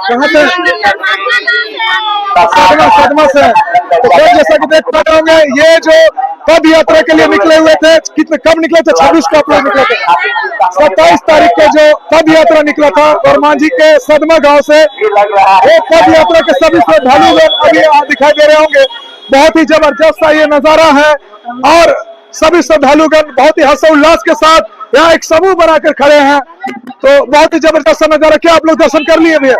कहाँ से? सदमा से। तो फिर जैसा कि देख पा रहे होंगे, ये जो पद यात्रा के लिए निकले हुए थे, कितने कब निकले थे? 26 को आप लोग निकले थे। 27 तारीख को जो पद यात्रा निकला था वर्मा जी के सदमा गांव से, वो पद यात्रा के सभी श्रद्धालु लोग अभी यहाँ दिखाई दे रहे होंगे। बहुत ही जबरदस्त सा ये नजारा है और सभी श्रद्धालुगण बहुत ही हर्षोल्लास के साथ यहाँ एक समूह बनाकर खड़े हैं। तो बहुत ही जबरदस्त सा नजारा। क्या आप लोग दर्शन कर लिए भैया?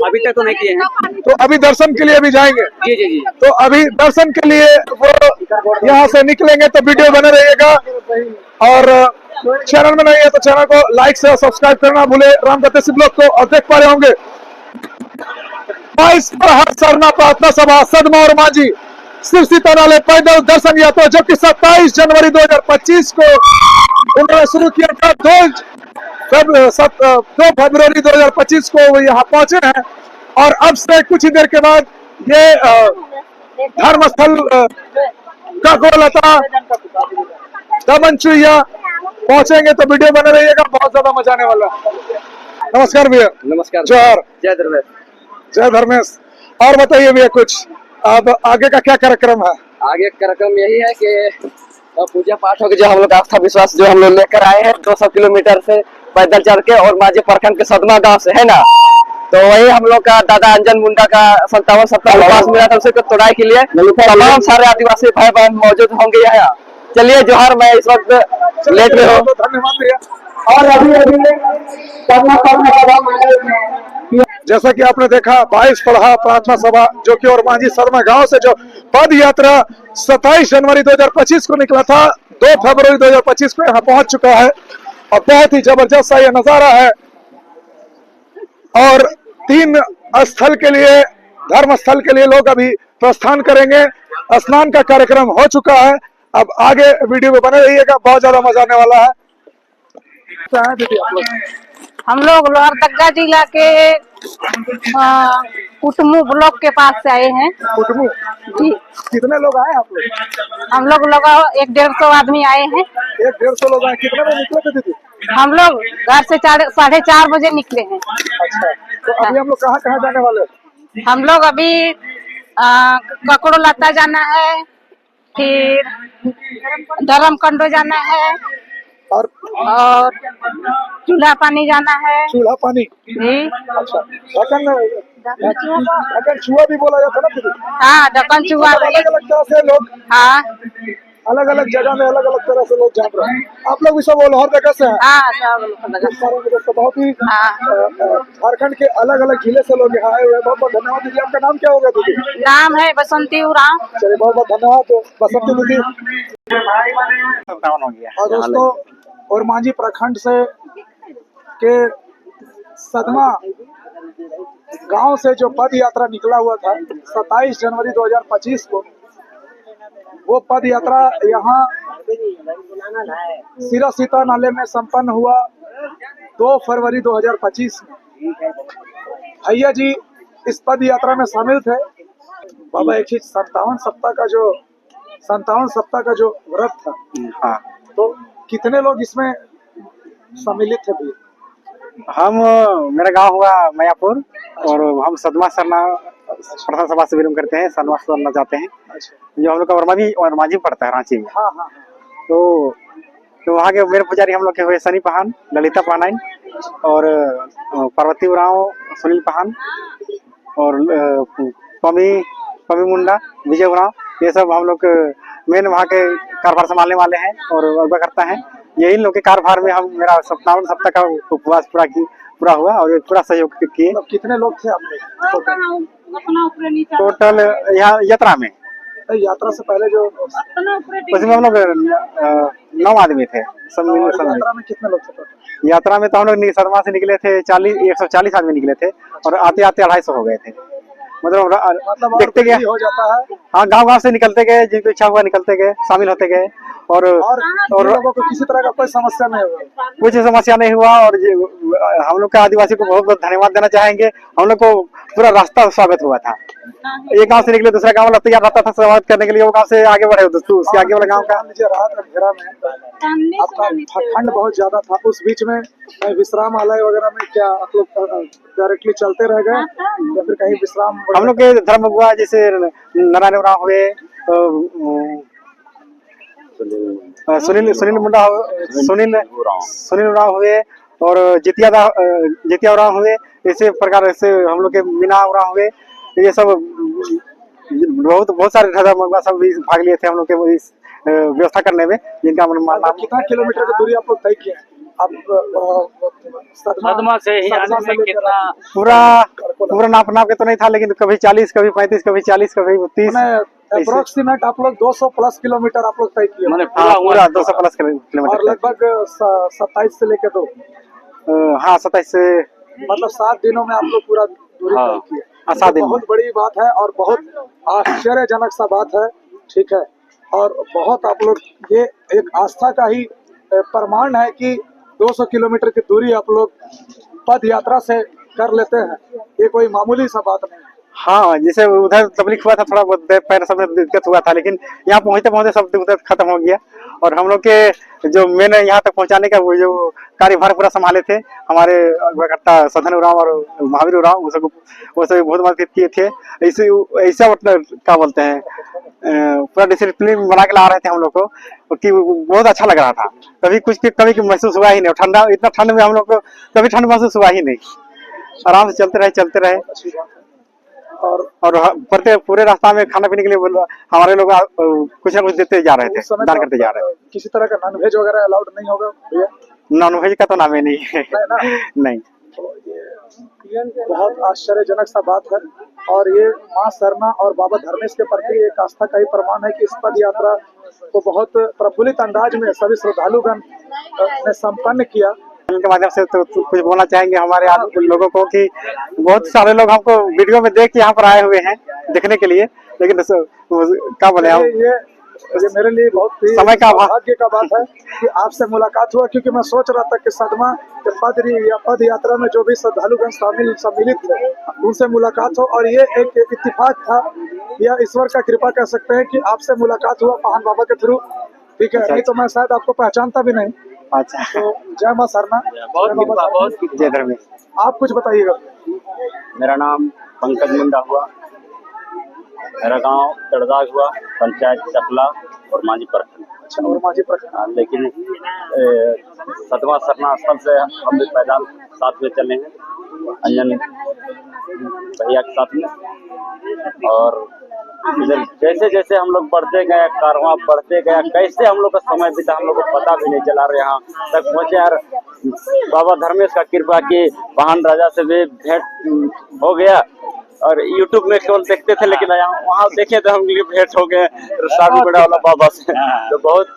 अभी तक तो नहीं किए हैं। तो अभी दर्शन के लिए भी जाएंगे? जी जी जी। तो अभी दर्शन के लिए वो यहाँ से निकलेंगे, तो वीडियो बने रहिएगा। और चैनल में नहीं है तो चैनल को लाइक से सब्सक्राइब करना भूले रामगति सिंह ब्लॉग को। और देख पा रहे होंगे 22 प्रहर सरना प्रार्थना सभा सदमा और मांझी शिव सीतानालय पैदल दर्शन यात्रा, जो कि 27 जनवरी 2025 को उन्होंने शुरू किया था। 2 फरवरी 2025 को वो यहाँ पहुंचे हैं और अब से कुछ ही देर के बाद ये धर्मस्थल काकोलता दमनचुइया पहुंचेंगे। तो वीडियो बने रहिएगा, बहुत ज्यादा मजा आने वाला है। नमस्कार भैया। नमस्कार। जोहार। जय धर्मेश। जय धर्मेश। और बताइए भैया कुछ, अब आगे का क्या कार्यक्रम है? आगे कार्यक्रम यही है कि पूजा पाठ होगी, जो हम लोग आस्था विश्वास जो हम लोग लेकर आए हैं 200 किलोमीटर से पैदल चल के, और मांझी प्रखंड के सदमा गांव से है ना। तो वही हम लोग का दादा अंजन मुंडा का 57 पास मिला था, उसे तोड़ाई के लिए तमाम सारे आदिवासी भाई बहन मौजूद होंगे यहाँ। चलिए जोहार। मैं इस वक्त लेट में हूँ। धन्यवाद भैया। और अभी जैसा कि आपने देखा 22 पढ़ा प्रार्थना सभा, जो कि और मांझी सदमा गांव से जो पद यात्रा 27 जनवरी 2025 को निकला था, 2 फरवरी 2025 को यहाँ पहुंच चुका है। और बहुत ही जबरदस्त सा ये नजारा है। और 3 स्थल के लिए, धर्म स्थल के लिए लोग अभी प्रस्थान करेंगे। स्नान का कार्यक्रम हो चुका है। अब आगे वीडियो में बने रहिएगा, बहुत ज्यादा मजा आने वाला है। हम लोग लोहरदगा जिला के कुटमू ब्लॉक के पास से आए हैं। कुटमू जी। कितने लोग आए आप लोग? हम लोग 150 आदमी आए हैं। 150 लोग आए। कितने बजे निकले थे दीदी? हम लोग घर से 4:30 बजे निकले हैं। अच्छा, तो अभी हम लोग कहाँ कहाँ जाने वाले हैं? हम लोग अभी ककड़ोलता जाना है, फिर धर्मकंडो जाना है और चूल्हा पानी जाना है। चूल्हा पानी जी। अच्छा, ढक्कन चूहा भी बोला जाता ना दीदी? हाँ, ढक्कन चूहा। अलग अलग तरह से लोग, हाँ, अलग अलग जगह में अलग अलग तरह से लोग जान रहे हैं। आप लोग भी सब लोहरदगा से हैं? हाँ, सब। बहुत ही हाँ। झारखंड के अलग अलग जिले से लोग यहाँ आए हुए हैं। बहुत बहुत धन्यवाद दीदी। आपका नाम क्या होगा दीदी? नाम है बसंती उरांव। चलिए, बहुत बहुत धन्यवाद बसंती दीदी। और दोस्तों, और मांझी प्रखंड से के सदमा गांव से जो पद यात्रा निकला हुआ था 27 जनवरी 2025 को, वो पद यात्रा यहाँ सिरा सीता नाले में संपन्न हुआ 2 फरवरी 2025 में। भैया जी इस पद यात्रा में शामिल थे। बाबा एक ही 57 सप्ताह का जो व्रत था, हाँ, तो कितने लोग इसमें सम्मिलित थे भैया? हम, मेरा गांव हुआ मयापुर और हम सदमा सरना प्रार्थना सभा से बिलोंग करते हैं। सदमा सरना जाते हैं। जो हम लोग का वर्मा जी पड़ता है रांची में। हाँ हाँ। तो वहाँ के मेरे पुजारी हम लोग के हुए सनी पहान, ललिता पहानाइन और पार्वती उरांव, सुनील पहान और पमी मुंडा, विजय उरांव, ये सब हम लोग मेन वहाँ के कारोबार संभालने वाले हैं और अगवा करता है। यही लोग के कारोबार में हम मेरा 57 सप्ताह का उपवास पूरा हुआ और पूरा सहयोग किए। तो कितने लोग थे आप लोग टोटल यहाँ यात्रा में? यात्रा से पहले जो उसमें हम लोग 9 आदमी थे। सब यात्रा में कितने लोग थे टोटल? यात्रा में तो हम लोग सदमा से निकले थे 140 आदमी निकले थे और आते आते 250 हो गए थे। मतलब मतलब और देखते गए, वृद्धि हो जाता है हाँ गांव से निकलते गए, जिनको इच्छा हुआ निकलते गए, शामिल होते गए और और लोगों को किसी तरह का कोई समस्या नहीं हुआ। कुछ समस्या नहीं हुआ। और हम लोग का आदिवासी को बहुत बहुत धन्यवाद देना चाहेंगे। हम लोग को पूरा रास्ता स्वागत हुआ था। एक गांव से निकले दूसरा गांव वाला तैयार रहता था स्वागत करने के लिए, वो गांव से आगे बढ़े दोस्तों, उसके आगे वाला गांव का। मान लीजिए रात अंधेरा में आपका ठंड बहुत ज्यादा था, उस बीच में विश्राम आलय वगैरह में क्या आप लोग डायरेक्टली चलते रह गए या फिर कहीं विश्राम? हम लोग के धर्म हुआ जैसे नारायण उरांव हुए, सुनील सुनील मुंडा सुनील उरांव हुए और जितिया उरांव हुए। इसी प्रकार से हम लोग के मीना उरांव हुए। ये सब बहुत सारे धर्म सब भी भाग लिए थे हम लोग के इस व्यवस्था करने में, जिनका मानना। कितना किलोमीटर की दूरी आप लोग तय किए? अब सदमा से ही आने में कितना? पूरा नाप के तो नहीं था, लेकिन कभी 40, कभी 35, कभी 40, कभी 30, अप्रोक्सीमेट आप लोग 200 प्लस किलोमीटर आप लोग तय किए। पूरा 200 प्लस किलोमीटर और लगभग 27 से लेकर 2, हाँ 27 से, मतलब 7 दिनों में आप लोग पूरा दूरी तय किए। 7 दिन। बहुत बड़ी बात है और बहुत आश्चर्यजनक सा बात है, ठीक है। और बहुत आप लोग, ये एक आस्था का ही प्रमाण है कि 200 किलोमीटर की दूरी आप लोग पद यात्रा से कर लेते हैं, ये कोई मामूली सा बात नहीं। हाँ, जैसे उधर तकलीफ हुआ था, थोड़ा बहुत पैर सब में दिक्कत हुआ था, लेकिन यहाँ पहुँचते पहुँचते सब दिक्कत खत्म हो गया। और हम लोग के जो मेन यहाँ तक पहुँचाने का वो जो कार्यभार पूरा संभाले थे हमारे अगवाकर्ता सधन उरांव और महावीर उरांव, वो सब बहुत मदद किए थे। ऐसा मतलब क्या बोलते हैं, पूरा डिसिप्लिन बना के ला रहे थे हम लोग को, कि बहुत अच्छा लग रहा था। कभी महसूस हुआ ही नहीं। ठंडा, इतना ठंड में हम लोग को कभी ठंड महसूस हुआ ही नहीं। आराम से चलते रहे। और पूरे रास्ता में खाने पीने के लिए हमारे लोग कुछ ना कुछ देते जा रहे थे, दान करते जा रहे थे। किसी तरह का नॉनवेज वगैरह अलाउड नहीं होगा भैया? नॉनवेज का तो नाम ही नहीं है। नहीं। तो ये बहुत आश्चर्यजनक सा बात है और ये मां सरना और बाबा धर्मेश के प्रति एक आस्था का ही प्रमाण है कि इस पद यात्रा को बहुत प्रफुल्लित अंदाज में सभी श्रद्धालुगण ने संपन्न किया। के माध्यम से तो कुछ बोलना चाहेंगे हमारे लोगों को कि बहुत सारे लोग हमको वीडियो में देख के यहाँ पर आए हुए हैं देखने के लिए, लेकिन क्या बोले हम, ये मेरे लिए बहुत ही समय का भाग्य का बात है कि आपसे मुलाकात हुआ, क्योंकि मैं सोच रहा था कि सदमा के पद यात्रा में जो भी श्रद्धालुगण सम्मिलित थे उनसे मुलाकात हो, और ये एक इत्तेफाक था या ईश्वर का कृपा कह सकते हैं कि आपसे मुलाकात हुआ पाहन बाबा के थ्रू, ठीक है। नहीं तो मैं शायद आपको पहचानता भी नहीं। अच्छा, तो जय मां सरना, जय धर्मेश। आप कुछ बताइएगा। मेरा नाम पंकज मुंडा हुआ, मेरा गांव तड़दाग हुआ, पंचायत चकला और मांझी प्रखंड। और मांझी प्रखंड, लेकिन सतवा सरना स्थल से हम भी पैदल साथ में चले हैं, अंजन भैया के साथ में। और जैसे जैसे हम लोग बढ़ते गए, कारवां बढ़ते गया, कैसे हम लोग का समय बीता हम लोग को पता भी नहीं चला रहे। यहाँ तक पहुँचे यार, बाबा धर्मेश का कृपा की वाहन राजा से भी भेंट हो गया। और YouTube में केवल देखते थे, लेकिन वहाँ देखे तो हम भेंट हो गए शादी बड़ा वाला बाबा से। तो बहुत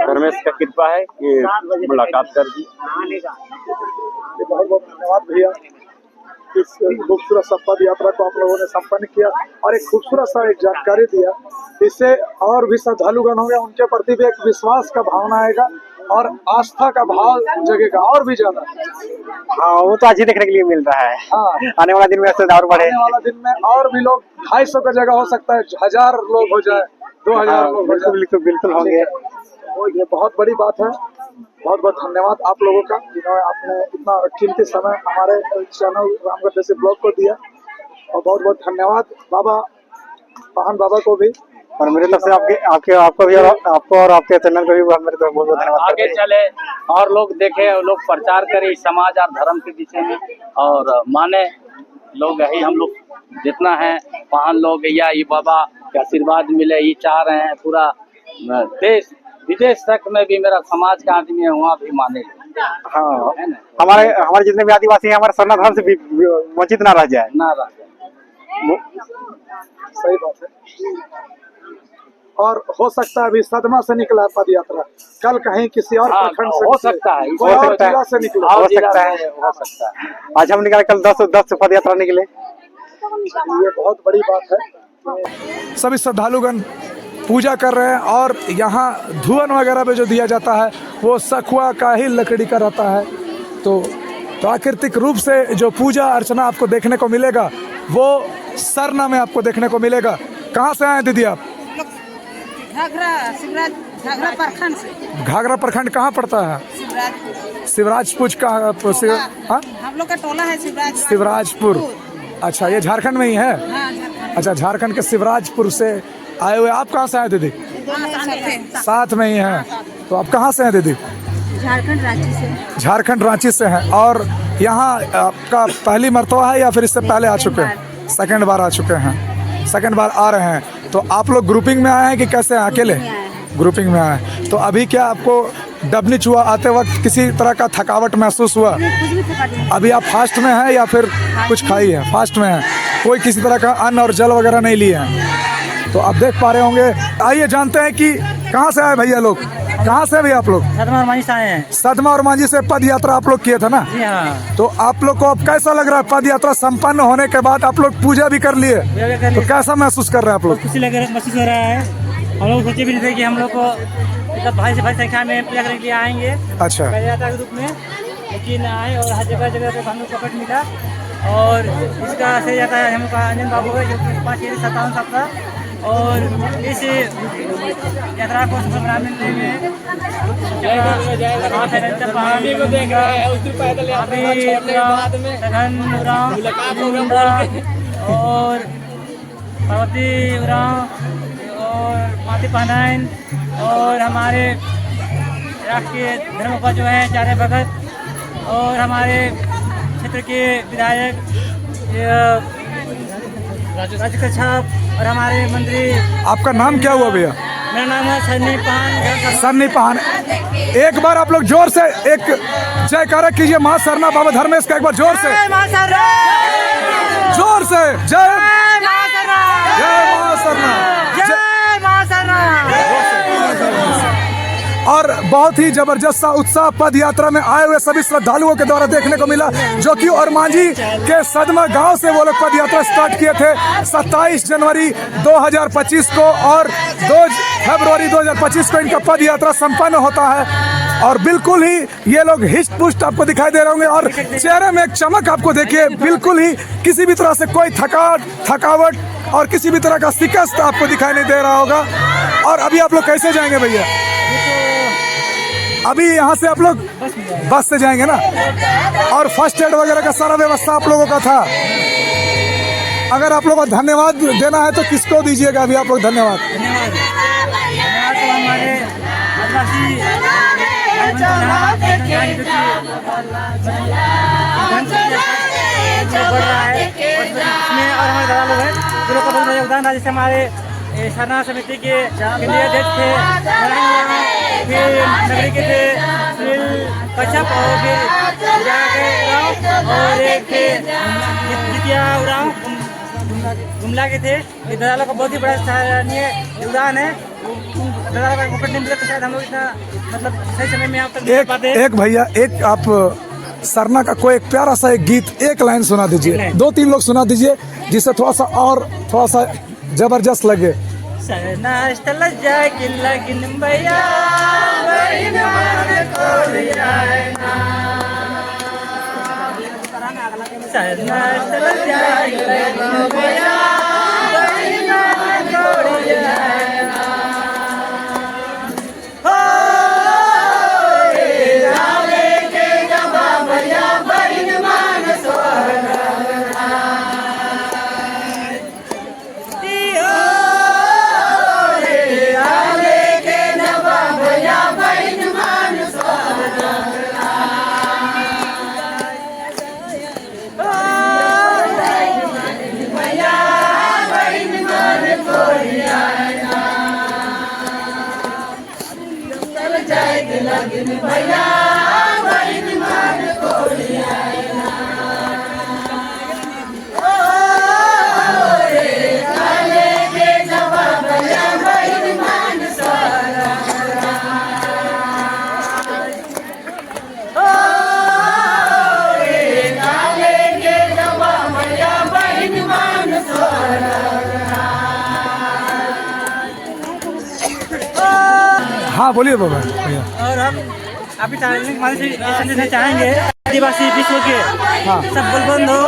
धर्मेश का कृपा है कि मुलाकात कर दी। बहुत बहुत धन्यवाद भैया, इस खूबसूरत सा पद यात्रा को आप लोगों ने संपन्न किया और एक खूबसूरत सा एक जानकारी दिया। इससे और भी श्रद्धालुगण होंगे, उनके प्रति भी एक विश्वास का भावना आएगा और आस्था का भाव जगेगा और भी ज्यादा। हाँ, वो तो आज ही देखने के लिए मिल रहा है। हाँ, आने वाला दिन में और बढ़े, आने वाला दिन में और भी लोग 250 का जगह हो सकता है 1000 लोग हो जाए, 2000 लोग हो जाए, बिल्कुल होंगे। तो ये बहुत बड़ी बात है। बहुत बहुत धन्यवाद आप लोगों का, जिन्होंने आपने इतना कीमती समय हमारे चैनल रामगढ़ जैसे ब्लॉग को दिया। और बहुत बहुत धन्यवाद बाबा पाहन बाबा को भी, और मेरे तरफ से आपको भी और आपको और आपके चैनल को भी मेरे तरफ बहुत बहुत धन्यवाद। आगे चले और लोग देखे, लोग प्रचार करें समाज और धर्म के विषय में, और माने लोग यही हम लोग जितना है पाहन लोग या ये बाबा के आशीर्वाद मिले, ये चाह रहे हैं। पूरा देश विदेश तक में भी मेरा समाज का आदमी है, वहाँ भी माने। हाँ, हमारे जितने भी आदिवासी हैं, हमारे सरना धर्म से भी वंचित ना रह जाए। सही बात है। और हो सकता है अभी सदमा से निकला है पद यात्रा, कल कहीं किसी और प्रखंड से हो सकता है, जिला से निकला हो सकता है। आज हम निकाले, कल 10 पद यात्रा निकले। ये बहुत बड़ी बात है। सभी श्रद्धालुगण पूजा कर रहे हैं और यहाँ धुआं वगैरह पे जो दिया जाता है वो सखुआ का ही लकड़ी का रहता है। तो प्राकृतिक रूप से जो पूजा अर्चना आपको देखने को मिलेगा वो सरना में आपको देखने को मिलेगा। कहाँ से आए दीदी आप? घाघरा प्रखंड से। घाघरा प्रखंड कहाँ पड़ता है? शिवराजपुर का। हाँ, हम लोग का टोला है शिवराजपुर। अच्छा, ये झारखंड में ही है? अच्छा, झारखंड के शिवराजपुर से आए हुए। आप कहाँ से आए दीदी? साथ में ही हैं। तो आप कहाँ से हैं दीदी? झारखंड रांची से। झारखंड रांची से हैं। और यहाँ आपका पहली मर्तबा है या फिर इससे पहले आ चुके हैं? सेकंड बार आ चुके हैं, सेकंड बार आ रहे हैं। तो आप लोग ग्रुपिंग में आए हैं कि कैसे हैं? अकेले ग्रुपिंग में आए हैं। तो अभी क्या आपको डबनीच हुआ आते वक्त किसी तरह का थकावट महसूस हुआ? अभी आप फास्ट में हैं या फिर कुछ खाई है? फास्ट में है, कोई किसी तरह का अन्न और जल वगैरह नहीं लिए हैं। तो आप देख पा रहे होंगे। आइए जानते हैं कि कहाँ से आए भैया लोग? कहाँ से भी आप लोग? सदमा और मांझी से आए हैं। सदमा और मांझी से पद यात्रा आप लोग किए थे ना? जी हाँ। तो आप लोग को अब कैसा लग रहा है? पद यात्रा संपन्न होने के बाद आप लोग पूजा भी कर लिए, तो कैसा महसूस कर रहे हैं आप लोग? खुशी महसूस हो रहा है। हम लोग सोचे भी नहीं थे कि हम लोग को मतलब भारी से भारी संख्या में पूजा करने के लिए आएंगे। अच्छा। पद यात्रा के रूप में, लेकिन आए और हर जगह जगह पे हम लोग को पकड़ मिला। और इसका श्रेय जाता है हम लोग का अंजन बाबू है, जो कि 557 साल का। और इस यात्रा को सफल बनाने में और पार्वती उरांव और माती पहनाइन और हमारे राष्ट्रीय धर्म जो है चार्य भगत और हमारे क्षेत्र के विधायक राजू कच्छप और हमारे मंत्री। आपका नाम क्या हुआ भैया? मेरा नाम है सन्नी पहान। सन्नी पहान। एक बार आप लोग जोर से एक जयकारा कीजिए माँ सरना बाबा धर्मेश का, एक बार जोर से, जोर से। जय माँ सरना, जय माँ सरना, जय माँ सरना। और बहुत ही जबरदस्त सा उत्साह पद यात्रा में आए हुए सभी श्रद्धालुओं के द्वारा देखने को मिला, जो कि और मांझी के सदमा गांव से वो लोग पद यात्रा स्टार्ट किए थे 27 जनवरी 2025 को और 2 फरवरी 2025 को इनका पद यात्रा संपन्न होता है। और बिल्कुल ही ये लोग हिस्ट पुष्ट आपको दिखाई दे रहे होंगे और चेहरे में एक चमक आपको देखिए, बिल्कुल ही किसी भी तरह से कोई थकावट और किसी भी तरह का शिकस्त आपको दिखाई नहीं दे रहा होगा। और अभी आप लोग कैसे जाएंगे भैया? अभी यहाँ से आप लोग बस से जाएंगे ना? और फर्स्ट एड वगैरह का सारा व्यवस्था आप लोगों का था। अगर आप लोगों को धन्यवाद देना है तो किसको दीजिएगा अभी आप लोग? धन्यवाद तो हमारे आदिवासी बढ़ रहा है इसमें और हमारे दादा लोग हैं जो लोग का बहुत बड़ा योगदान था। जैसे हमारे सरना समिति के केंद्रीय अध्यक्ष थे फिर नगरी के थे सुनील कच्छप और फिर उरांव और एक थे जितिया उरांव गुमला के थे। ये दादा लोग का बहुत ही बड़ा सराहनीय योगदान है। दादा लोग का पकड़ने में तो शायद हम लोग इतना मतलब सही समय में यहाँ तक नहीं पाते। एक भैया, एक आप सरना का कोई एक प्यारा सा एक गीत एक लाइन सुना दीजिए, 2-3 लोग सुना दीजिए जिससे थोड़ा सा जबरदस्त लगे। सरना स्थल जाए कि लगिन भैया बहिन मान को लिया ना। सरना स्थल जाए कि लगिन भैया बहिन मान को लिया ना। हो रे राले के जबा भैया बहिन मान सोहरा। हाँ बोलिए बाबा भैया। और हम अभी चैनल के माध्यम से ये संदेश देना चाहेंगे आदिवासी विश्व के सब बलबंद हो,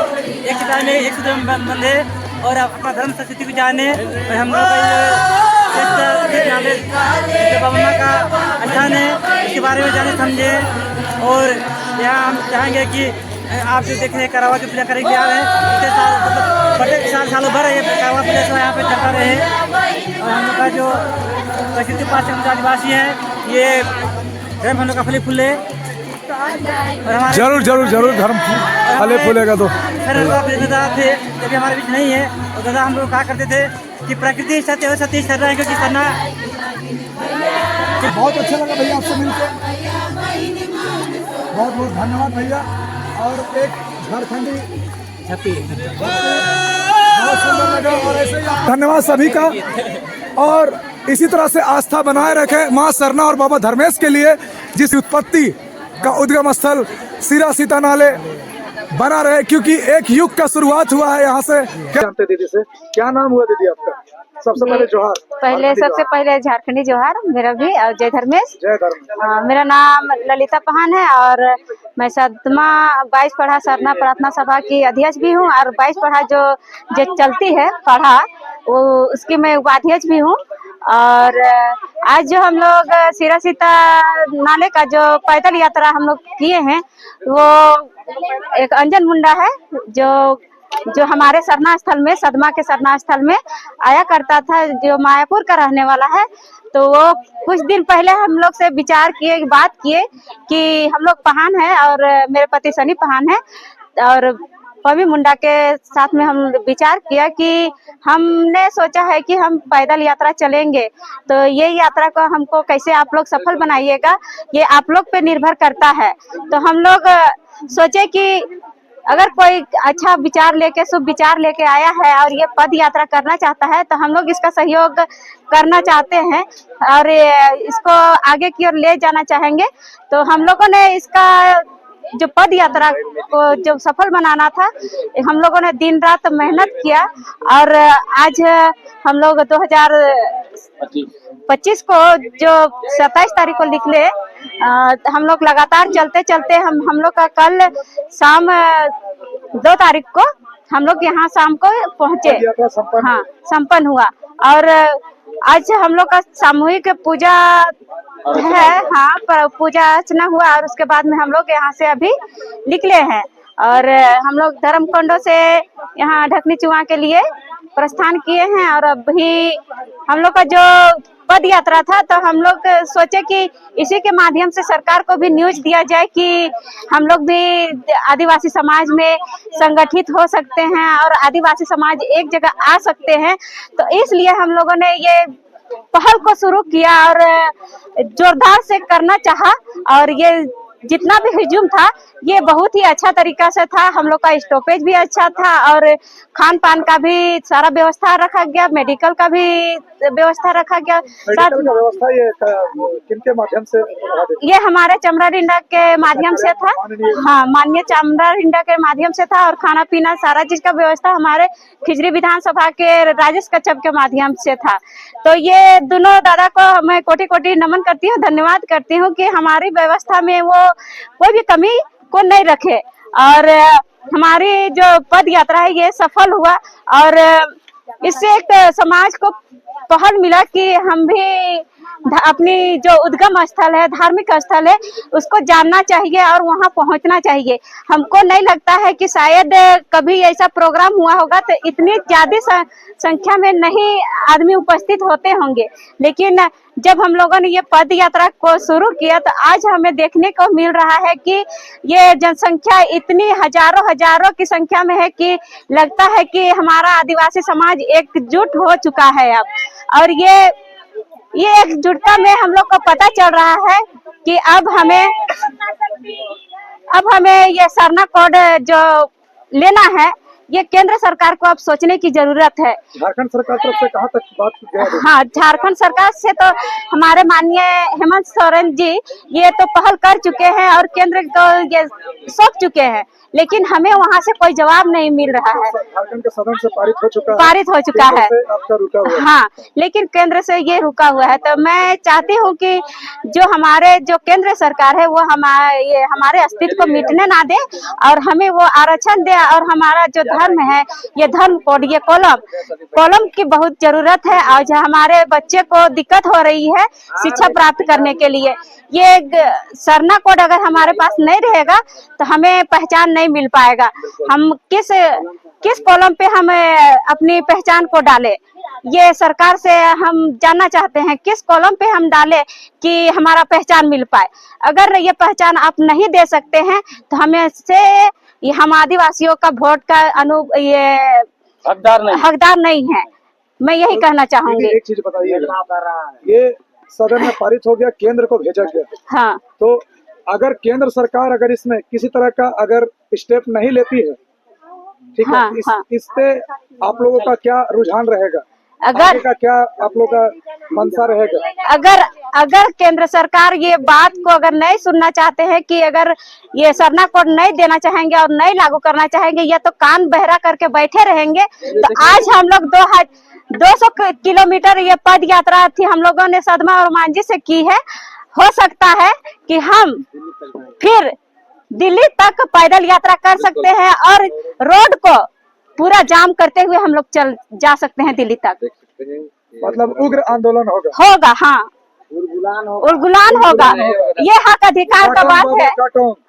एक सूत्र में एक सूत्र में बंधे और अपना धर्म संस्कृति को जाने। और हम लोग बाबा का स्थान है इसके बारे में जाने समझे। और यहाँ हम चाहेंगे कि आप जो देख रहे हैं करवा की पूजा करेंगे आ रहे हैं बड़े सालों भर ये करवा पूजा सब यहाँ पे चलता रहे। और हम लोग का जो प्रसिद्ध पास हम जो आदिवासी हैं ये धर्म हम लोग का फले फूले। और हमारे जरूर जरूर जरूर धर्म फले फूलेगा तो। सर दादा थे जब हमारे बीच नहीं है और दादा हम लोग कहा करते थे कि प्रकृति सत्य और सत्य सर रहा है क्योंकि सरना। बहुत अच्छा लगा भैया आपसे मिलकर, बहुत बहुत धन्यवाद भैया। और एक झारखंडी बहुत सुंदर लगा और ऐसे ही धन्यवाद सभी का। और इसी तरह से आस्था बनाए रखें माँ सरना और बाबा धर्मेश के लिए, जिस उत्पत्ति का उद्गम स्थल सिरा सीता नाले बना रहे, क्योंकि एक युग का शुरुआत हुआ है यहाँ से। क्या जानते दीदी से, क्या नाम हुआ दीदी आपका? सबसे पहले जोहार। सबसे पहले झारखंडी जोहार मेरा भी, और जय धर्मेश। जय धर्मेश। मेरा नाम ललिता पहान है और मैं सदमा 22 पढ़ा सरना प्रार्थना सभा की अध्यक्ष भी हूँ और 22 पढ़ा जो चलती है पढ़ा वो उसकी मैं उपाध्यक्ष भी हूँ। और आज जो हम लोग सिरा सीता नाले का जो पैदल यात्रा हम लोग किए हैं वो एक अंजन मुंडा है जो हमारे सरना स्थल में, सदमा के सरना स्थल में आया करता था, जो मायापुर का रहने वाला है। तो वो कुछ दिन पहले हम लोग से विचार किए, बात किए कि हम लोग पहान है और मेरे पति सनी पहान है और पवी मुंडा के साथ में हम विचार किया कि हमने सोचा है कि हम पैदल यात्रा चलेंगे। तो ये यात्रा को हमको कैसे आप लोग सफल बनाइएगा ये आप लोग पे निर्भर करता है। तो हम लोग सोचे कि अगर कोई अच्छा विचार लेके, शुभ विचार लेके आया है और ये पद यात्रा करना चाहता है तो हम लोग इसका सहयोग करना चाहते हैं और इसको आगे की ओर ले जाना चाहेंगे। तो हम लोगों ने इसका जो पद यात्रा को जो सफल बनाना था, हम लोगों ने दिन रात मेहनत किया और आज हम लोग 2025 को जो 27 तारीख को निकले, हम लोग लगातार चलते चलते हम लोग का कल शाम 2 तारीख को हम लोग यहाँ शाम को पहुँचे। हाँ, संपन्न हुआ और आज हम लोग का सामूहिक पूजा है। हाँ, पर पूजा अर्चना हुआ और उसके बाद में हम लोग यहाँ से अभी निकले हैं और हम लोग धर्मकुंडों से यहाँ ढकनी चुआ के लिए प्रस्थान किए हैं। और अभी हम लोग का जो पद यात्रा था तो हम लोग सोचे कि इसी के माध्यम से सरकार को भी न्यूज दिया जाए कि हम लोग भी आदिवासी समाज में संगठित हो सकते हैं और आदिवासी समाज एक जगह आ सकते हैं। तो इसलिए हम लोगों ने ये पहल को शुरू किया और जोरदार से करना चाहा और ये जितना भी हुजूम था ये बहुत ही अच्छा तरीका से था। हम लोग का स्टॉपेज भी अच्छा था और खान पान का भी सारा व्यवस्था रखा गया, मेडिकल का भी व्यवस्था रखा गया। व्यवस्था ये किनके माध्यम से? ये हमारे चमड़ा रिंडा के माध्यम से था। हाँ, माननीय चमड़ा रिंडा के माध्यम से था और खाना पीना सारा चीज का व्यवस्था हमारे खिजरी विधानसभा के राजेश कच्छप के माध्यम से था। तो ये दोनों दादा को मैं कोटि कोटि नमन करती हूँ, धन्यवाद करती हूँ कि हमारी व्यवस्था में वो कोई भी कमी को नहीं रखे और हमारी जो पद यात्रा है ये सफल हुआ और इससे एक समाज को पहल मिला कि हम भी अपनी जो उद्गम स्थल है, धार्मिक स्थल है, उसको जानना चाहिए और वहां पहुंचना चाहिए। हमको नहीं लगता है कि शायद कभी ऐसा प्रोग्राम हुआ होगा तो इतनी ज्यादा संख्या में नहीं आदमी उपस्थित होते होंगे, लेकिन जब हम लोगों ने ये पद यात्रा को शुरू किया तो आज हमें देखने को मिल रहा है कि ये जनसंख्या इतनी हजारों की संख्या में है कि लगता है कि हमारा आदिवासी समाज एकजुट हो चुका है अब। और ये एकजुटता में हम लोग को पता चल रहा है कि अब हमें ये सरना कोड जो लेना है ये केंद्र सरकार को अब सोचने की जरूरत है। झारखंड सरकार तरफ से कहाँ तक बात गया है? हाँ, झारखंड सरकार से तो हमारे माननीय हेमंत सोरेन जी ये तो पहल कर चुके हैं और केंद्र को ये सौंप चुके हैं, लेकिन हमें वहाँ से कोई जवाब नहीं मिल रहा है। झारखंड के सदन से पारित हो चुका है, पारित हो चुका केंद्र है। से आपका रुका हुआ है। हाँ, लेकिन केंद्र से ये रुका हुआ है, तो मैं चाहती हूँ कि जो केंद्र सरकार है वो हमारे अस्तित्व को मिटने ना दे और हमें वो आरक्षण दे। और हमारा जो धर्म है, ये धर्म कोड, ये कॉलम की बहुत जरूरत है। आज हमारे बच्चे को दिक्कत हो रही है शिक्षा प्राप्त करने के लिए। ये सरना कोड अगर हमारे पास नहीं रहेगा तो हमें पहचान नहीं मिल पाएगा। हम किस कॉलम पे हम अपनी पहचान को डालें, ये सरकार से हम जानना चाहते हैं। किस कॉलम पे हम डालें कि हमारा पहचान मिल पाए। अगर ये पहचान आप नहीं दे सकते हैं तो हमें से हम आदिवासियों का वोट का हकदार नहीं है। मैं यही कहना चाहूंगी। एक चीज बताइए, ये सदन में पारित हो गया, केंद्र को भेजा गया, हाँ, तो अगर केंद्र सरकार अगर इसमें किसी तरह का अगर स्टेप नहीं लेती है, ठीक हाँ, है, हाँ। इस पे आप लोगों का क्या रुझान रहेगा? अगर आगे का क्या आप लोगों का मंशा रहेगा? अगर केंद्र सरकार ये बात को अगर नहीं सुनना चाहते हैं कि अगर ये सरना कोड नहीं देना चाहेंगे और नहीं लागू करना चाहेंगे, या तो कान बहरा करके बैठे रहेंगे, तो आज हम लोग 200 किलोमीटर ये पद यात्रा थी हम लोगों ने सदमा और मांझी से की है। हो सकता है कि हम फिर दिल्ली तक पैदल यात्रा कर सकते हैं और रोड को पूरा जाम करते हुए हम लोग जा सकते हैं दिल्ली तक। मतलब उग्र आंदोलन होगा। हाँ, उलगुलान होगा। ये हक अधिकार का बात है।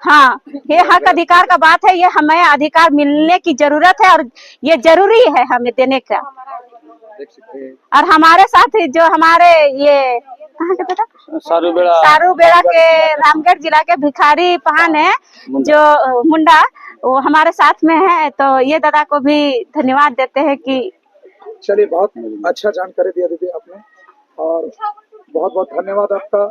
हाँ, ये हक अधिकार का बात है। ये हमें अधिकार मिलने की जरूरत है और ये जरूरी है हमें देने का। और हमारे साथ जो हमारे ये कहाँ के बेटा सारूबेड़ा के रामगढ़ जिला के भिखारी पहान है जो मुंडा, वो हमारे साथ में है। तो ये दादा को भी धन्यवाद देते हैं कि चलिए, बहुत अच्छा जानकारी दिया दीदी आपने और बहुत बहुत धन्यवाद आपका।